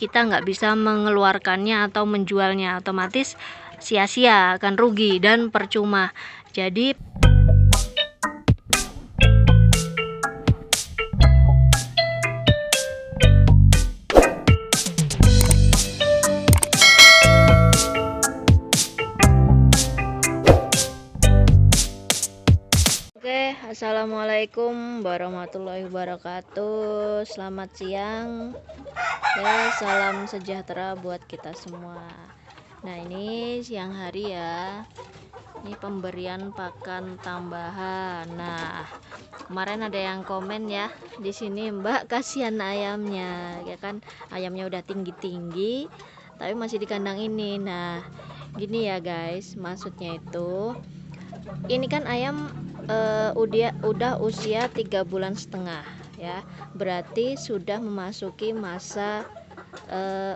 kita nggak bisa mengeluarkannya atau menjualnya, otomatis sia-sia, akan rugi dan percuma. Jadi assalamualaikum warahmatullahi wabarakatuh. Selamat siang ya, salam sejahtera buat kita semua. Nah, ini siang hari ya, ini pemberian pakan tambahan. Nah, kemarin ada yang komen ya, di sini Mbak kasihan ayamnya ya kan, ayamnya udah tinggi-tinggi tapi masih di kandang ini. Nah, gini ya guys, maksudnya itu ini kan ayam udah usia 3,5 bulan ya, berarti sudah memasuki masa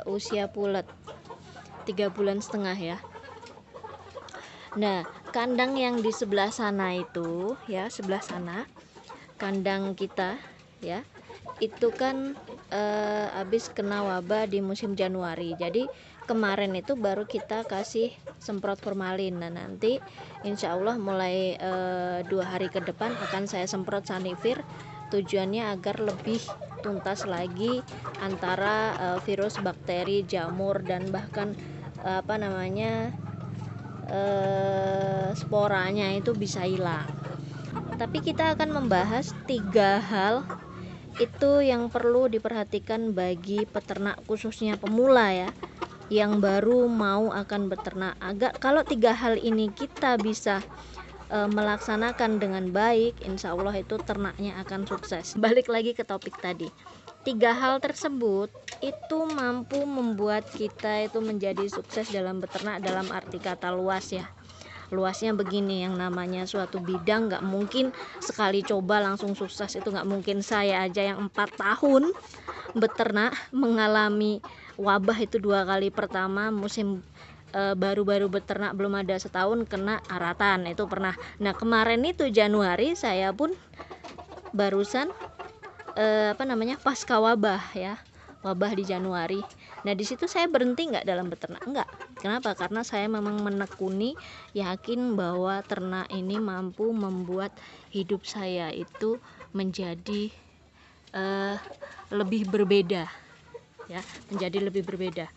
usia pulet 3,5 bulan ya. Nah, kandang yang di sebelah sana itu ya, sebelah sana kandang kita ya, itu kan habis kena wabah di musim Januari. Jadi kemarin itu baru kita kasih semprot formalin. Nah, nanti insya Allah mulai 2 hari ke depan akan saya semprot Sanivir, tujuannya agar lebih tuntas lagi antara virus, bakteri, jamur, dan bahkan sporanya itu bisa hilang. Tapi kita akan membahas 3 hal itu yang perlu diperhatikan bagi peternak, khususnya pemula ya, yang baru mau akan beternak. Kalau 3 hal ini kita bisa melaksanakan dengan baik, insya Allah itu ternaknya akan sukses. Balik lagi ke topik tadi, 3 hal tersebut itu mampu membuat kita itu menjadi sukses dalam beternak, dalam arti kata luas ya. Luasnya begini, yang namanya suatu bidang nggak mungkin sekali coba langsung sukses, itu nggak mungkin. Saya aja yang 4 tahun beternak mengalami wabah itu 2 kali. Pertama musim baru-baru beternak, belum ada setahun, kena aratan, itu pernah. Nah, kemarin itu Januari saya pun barusan pasca wabah ya, wabah di Januari. Nah, di situ saya berhenti nggak dalam beternak? Enggak. Kenapa? Karena saya memang menekuni, yakin bahwa ternak ini mampu membuat hidup saya itu menjadi lebih berbeda ya, menjadi lebih berbeda.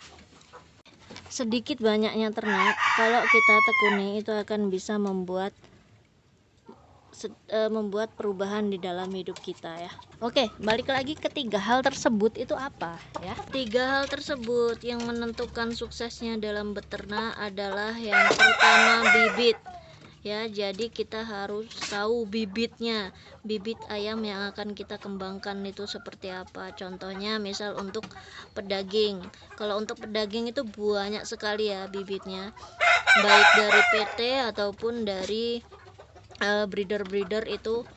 Sedikit banyaknya ternak kalau kita tekuni itu akan bisa membuat perubahan di dalam hidup kita ya. Oke, balik lagi ke 3 hal tersebut itu apa ya. 3 hal tersebut yang menentukan suksesnya dalam beternak adalah yang pertama bibit ya. Jadi kita harus tahu bibitnya, bibit ayam yang akan kita kembangkan itu seperti apa. Contohnya misal untuk pedaging, kalau untuk pedaging itu banyak sekali ya bibitnya, baik dari PT ataupun dari breeder itu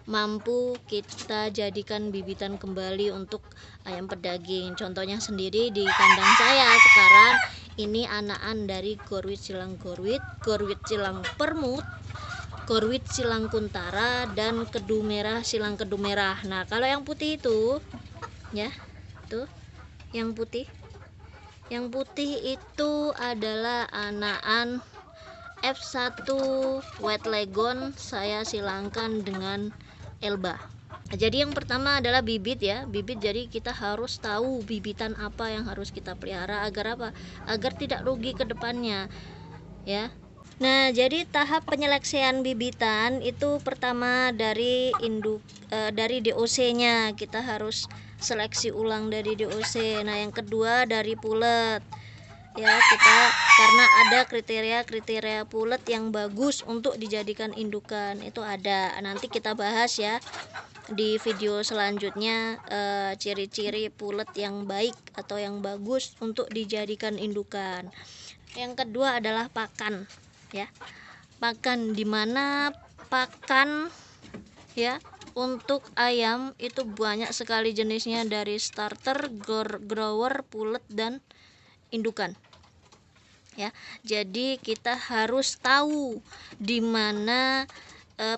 mampu kita jadikan bibitan kembali untuk ayam pedaging. Contohnya sendiri di kandang saya sekarang ini anakan dari Gorwit silang Gorwit, Gorwit silang Permut, Gorwit silang Kuntara, dan Kedu merah silang Kedu merah. Nah, kalau yang putih itu ya, tuh yang putih itu adalah anakan F1 White Leghorn, saya silangkan dengan Elba. Jadi yang pertama adalah bibit ya, bibit. Jadi kita harus tahu bibitan apa yang harus kita pelihara agar apa? Agar tidak rugi ke depannya ya. Nah, jadi tahap penyeleksian bibitan itu pertama dari dari DOC-nya, kita harus seleksi ulang dari DOC. Nah, yang kedua dari pulet ya, kita karena ada kriteria pulet yang bagus untuk dijadikan indukan, itu ada, nanti kita bahas ya di video selanjutnya, ciri-ciri pulet yang baik atau yang bagus untuk dijadikan indukan. Yang kedua adalah pakan ya, pakan, dimana pakan ya untuk ayam itu banyak sekali jenisnya, dari starter, grower, pulet, dan indukan ya. Jadi kita harus tahu di mana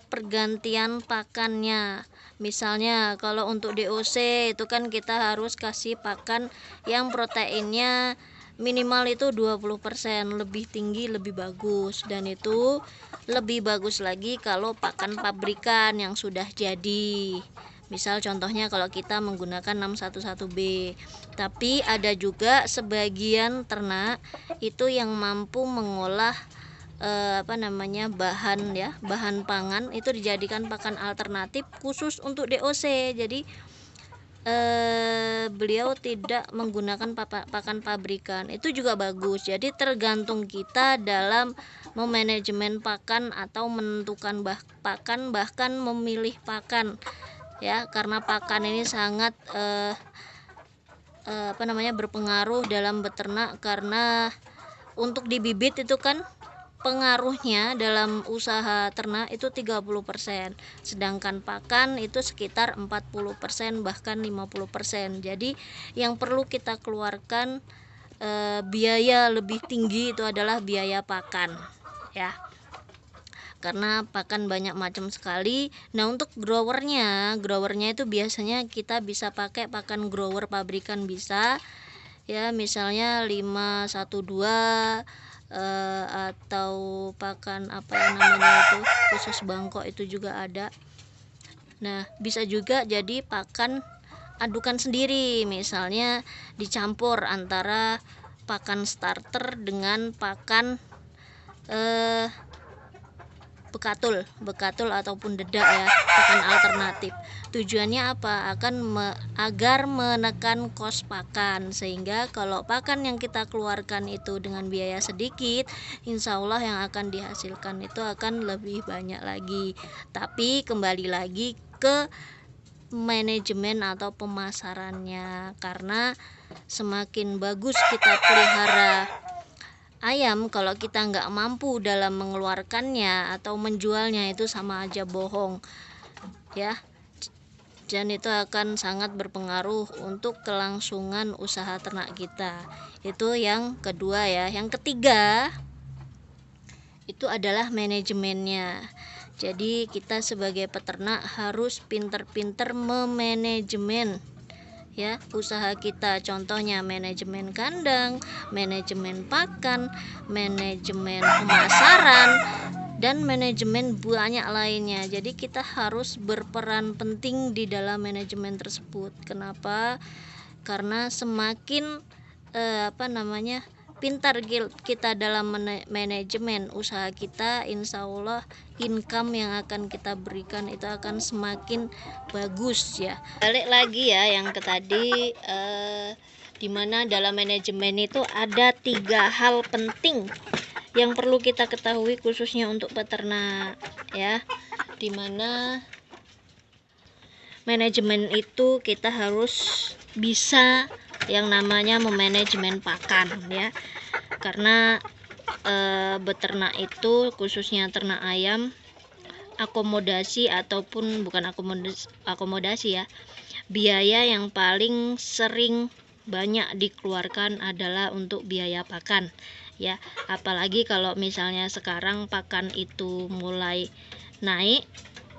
pergantian pakannya. Misalnya kalau untuk DOC itu kan kita harus kasih pakan yang proteinnya minimal itu 20%, lebih tinggi lebih bagus, dan itu lebih bagus lagi kalau pakan pabrikan yang sudah jadi. Misal contohnya kalau kita menggunakan 611B. Tapi ada juga sebagian ternak itu yang mampu mengolah bahan pangan itu dijadikan pakan alternatif khusus untuk DOC. Jadi beliau tidak menggunakan pakan pabrikan, itu juga bagus. Jadi tergantung kita dalam memanajemen pakan atau menentukan pakan, bahkan memilih pakan ya, karena pakan ini sangat berpengaruh dalam beternak. Karena untuk dibibit itu kan pengaruhnya dalam usaha ternak itu 30%, sedangkan pakan itu sekitar 40% bahkan 50%. Jadi yang perlu kita keluarkan biaya lebih tinggi itu adalah biaya pakan ya, karena pakan banyak macam sekali. Nah, untuk growernya itu biasanya kita bisa pakai pakan grower pabrikan bisa ya, misalnya 512 atau pakan itu khusus Bangkok itu juga ada. Nah, bisa juga jadi pakan adukan sendiri, misalnya dicampur antara pakan starter dengan pakan bekatul ataupun dedak ya, pakan alternatif. Tujuannya apa? Agar menekan kos pakan, sehingga kalau pakan yang kita keluarkan itu dengan biaya sedikit, insya Allah yang akan dihasilkan itu akan lebih banyak lagi. Tapi kembali lagi ke manajemen atau pemasarannya, karena semakin bagus kita pelihara ayam, kalau kita nggak mampu dalam mengeluarkannya atau menjualnya, itu sama aja bohong ya, dan itu akan sangat berpengaruh untuk kelangsungan usaha ternak kita. Itu yang kedua ya. Yang ketiga itu adalah manajemennya. Jadi kita sebagai peternak harus pinter-pinter memanajemen ya usaha kita. Contohnya manajemen kandang, manajemen pakan, manajemen pemasaran, dan manajemen banyak lainnya. Jadi kita harus berperan penting di dalam manajemen tersebut. Kenapa? Karena semakin pintar kita dalam manajemen usaha kita, insya Allah income yang akan kita berikan itu akan semakin bagus ya. Balik lagi ya yang ke tadi, dimana dalam manajemen itu ada 3 hal penting yang perlu kita ketahui khususnya untuk peternak ya, dimana manajemen itu kita harus bisa yang namanya memanajemen pakan ya, karena beternak itu khususnya ternak ayam, akomodasi ataupun bukan akomodasi ya, biaya yang paling sering banyak dikeluarkan adalah untuk biaya pakan ya. Apalagi kalau misalnya sekarang pakan itu mulai naik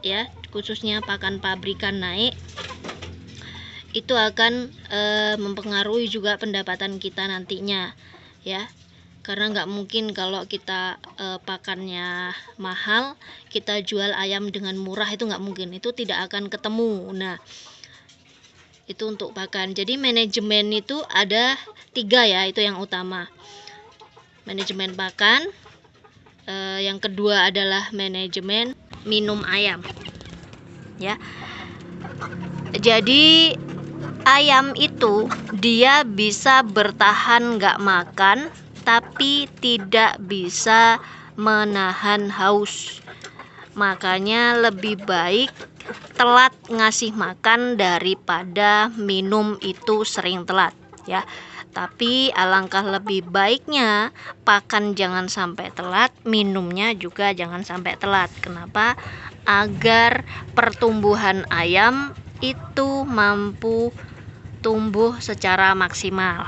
ya, khususnya pakan pabrikan naik, itu akan mempengaruhi juga pendapatan kita nantinya ya, karena nggak mungkin kalau kita pakannya mahal kita jual ayam dengan murah, itu nggak mungkin, itu tidak akan ketemu. Nah, itu untuk pakan. Jadi manajemen itu ada 3 ya, itu yang utama, manajemen pakan, yang kedua adalah manajemen minum ayam ya. Jadi ayam itu dia bisa bertahan nggak makan, tapi tidak bisa menahan haus. Makanya lebih baik telat ngasih makan daripada minum itu sering telat ya. Tapi alangkah lebih baiknya pakan jangan sampai telat, minumnya juga jangan sampai telat. Kenapa? Agar pertumbuhan ayam itu mampu tumbuh secara maksimal.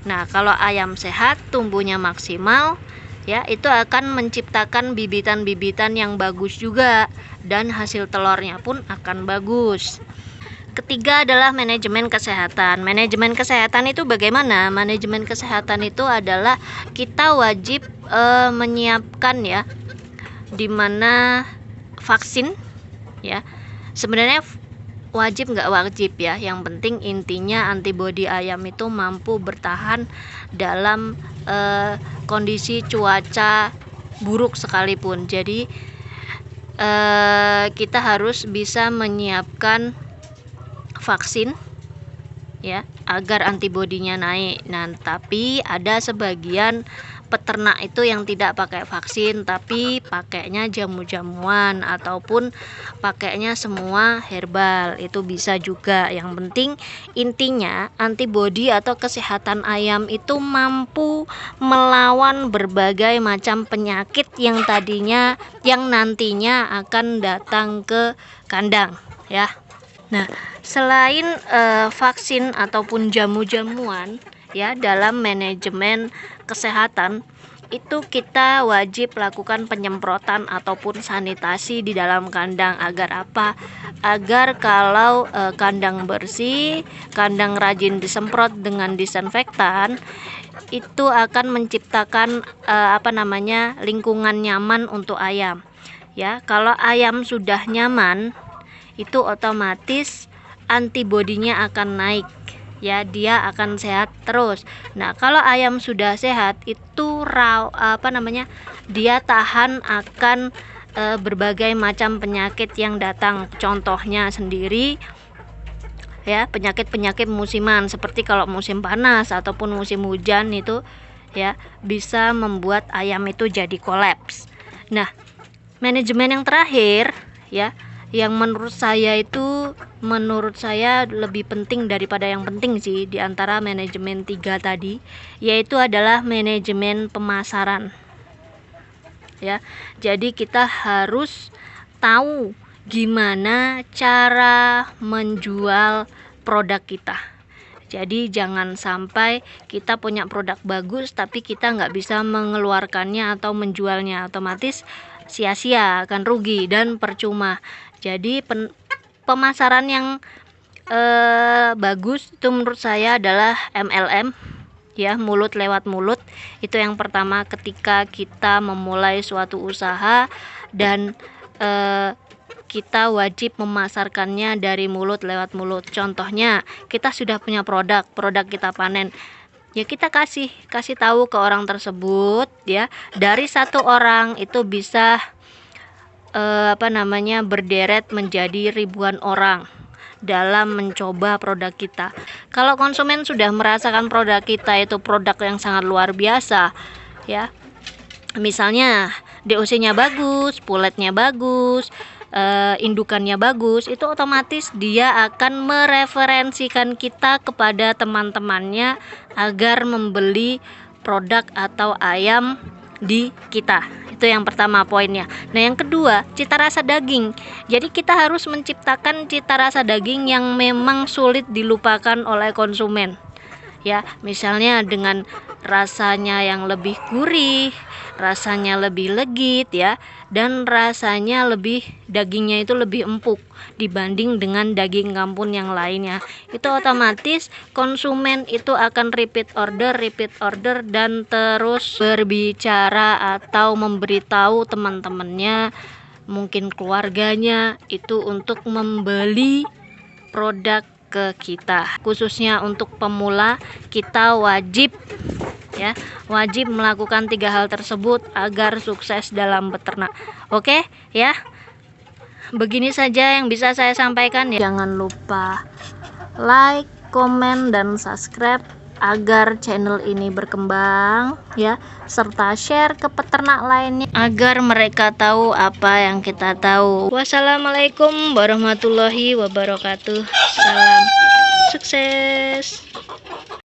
Nah, kalau ayam sehat tumbuhnya maksimal, ya, itu akan menciptakan bibitan-bibitan yang bagus juga, dan hasil telurnya pun akan bagus. Ketiga adalah manajemen kesehatan. Manajemen kesehatan itu bagaimana? Manajemen kesehatan itu adalah kita wajib menyiapkan, ya, dimana vaksin, ya, sebenarnya wajib nggak wajib, ya, yang penting intinya antibodi ayam itu mampu bertahan dalam kondisi cuaca buruk sekalipun. Jadi kita harus bisa menyiapkan vaksin, ya, agar antibodinya naik. Nah, tapi ada sebagian peternak itu yang tidak pakai vaksin, tapi pakainya jamu-jamuan ataupun pakainya semua herbal. Itu bisa juga. Yang penting intinya antibodi atau kesehatan ayam itu mampu melawan berbagai macam penyakit yang nantinya akan datang ke kandang, ya. Nah, selain vaksin ataupun jamu-jamuan, ya, dalam manajemen kesehatan itu kita wajib lakukan penyemprotan ataupun sanitasi di dalam kandang. Agar apa? Agar kalau kandang bersih, kandang rajin disemprot dengan disinfektan, itu akan menciptakan lingkungan nyaman untuk ayam. Ya, kalau ayam sudah nyaman, itu otomatis antibodinya akan naik, ya, dia akan sehat terus. Nah, kalau ayam sudah sehat itu dia tahan akan berbagai macam penyakit yang datang. Contohnya sendiri, ya, penyakit-penyakit musiman seperti kalau musim panas ataupun musim hujan itu, ya, bisa membuat ayam itu jadi kolaps. Nah, manajemen yang terakhir, ya, yang menurut saya lebih penting daripada yang penting sih di antara manajemen 3 tadi, yaitu adalah manajemen pemasaran, ya. Jadi kita harus tahu gimana cara menjual produk kita. Jadi jangan sampai kita punya produk bagus tapi kita nggak bisa mengeluarkannya atau menjualnya, otomatis sia-sia, akan rugi dan percuma. Jadi pemasaran yang bagus itu menurut saya adalah MLM, ya, mulut lewat mulut. Itu yang pertama ketika kita memulai suatu usaha, dan kita wajib memasarkannya dari mulut lewat mulut. Contohnya, kita sudah punya produk kita panen, ya, kita kasih tahu ke orang tersebut, ya. Dari satu orang itu bisa berderet menjadi ribuan orang dalam mencoba produk kita. Kalau konsumen sudah merasakan produk kita itu produk yang sangat luar biasa, ya, misalnya DOC-nya bagus, puletnya bagus, indukannya bagus, itu otomatis dia akan mereferensikan kita kepada teman-temannya agar membeli produk atau ayam di kita. Itu yang pertama poinnya. Nah, yang kedua, cita rasa daging. Jadi kita harus menciptakan cita rasa daging yang memang sulit dilupakan oleh konsumen, ya. Misalnya dengan rasanya yang lebih gurih, rasanya lebih legit, ya, dan rasanya dagingnya itu lebih empuk dibanding dengan daging kampung yang lainnya. Itu otomatis konsumen itu akan repeat order dan terus berbicara atau memberitahu teman-temannya, mungkin keluarganya, itu untuk membeli produk ke kita. Khususnya untuk pemula, kita wajib melakukan 3 hal tersebut agar sukses dalam beternak. Oke, ya. Begini saja yang bisa saya sampaikan, ya. Jangan lupa like, komen, dan subscribe agar channel ini berkembang, ya, serta share ke peternak lainnya agar mereka tahu apa yang kita tahu. Wassalamualaikum warahmatullahi wabarakatuh. Salam sukses.